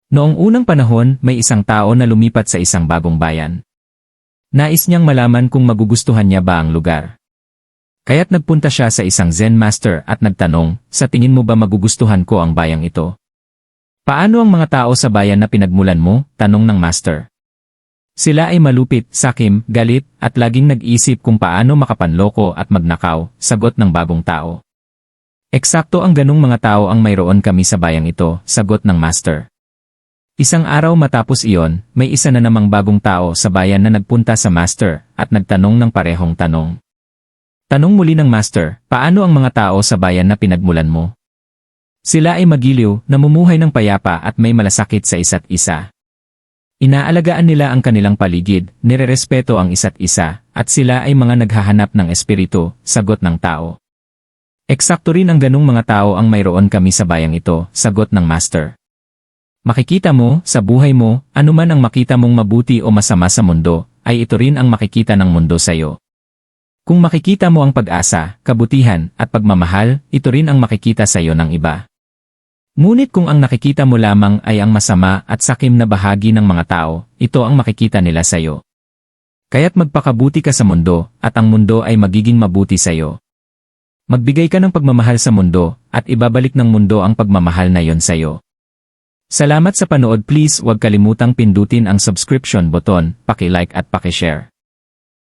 Noong unang panahon, may isang tao na lumipat sa isang bagong bayan. Nais niyang malaman kung magugustuhan niya ba ang lugar. Kaya't nagpunta siya sa isang Zen master at nagtanong, sa tingin mo ba magugustuhan ko ang bayang ito? Paano ang mga tao sa bayan na pinagmulan mo? Tanong ng master. Sila ay malupit, sakim, galit, at laging nag-isip kung paano makapanloko at magnakaw, sagot ng bagong tao. Eksakto ang ganung mga tao ang mayroon kami sa bayang ito, sagot ng master. Isang araw matapos iyon, may isa na namang bagong tao sa bayan na nagpunta sa master at nagtanong ng parehong tanong. Tanong muli ng master, paano ang mga tao sa bayan na pinagmulan mo? Sila ay magiliw, namumuhay ng payapa at may malasakit sa isa't isa. Inaalagaan nila ang kanilang paligid, nirerespeto ang isa't isa, at sila ay mga naghahanap ng espiritu, sagot ng tao. Eksakto rin ang ganung mga tao ang mayroon kami sa bayang ito, sagot ng master. Makikita mo, sa buhay mo, anuman ang makita mong mabuti o masama sa mundo, ay ito rin ang makikita ng mundo sa iyo. Kung makikita mo ang pag-asa, kabutihan, at pagmamahal, ito rin ang makikita sa iyo ng iba. Ngunit kung ang nakikita mo lamang ay ang masama at sakim na bahagi ng mga tao, ito ang makikita nila sa iyo. Kaya't magpakabuti ka sa mundo, at ang mundo ay magiging mabuti sa iyo. Magbigay ka ng pagmamahal sa mundo, at ibabalik ng mundo ang pagmamahal na yon sa iyo. Salamat sa panood, please huwag kalimutang pindutin ang subscription button, paki-like at paki-share.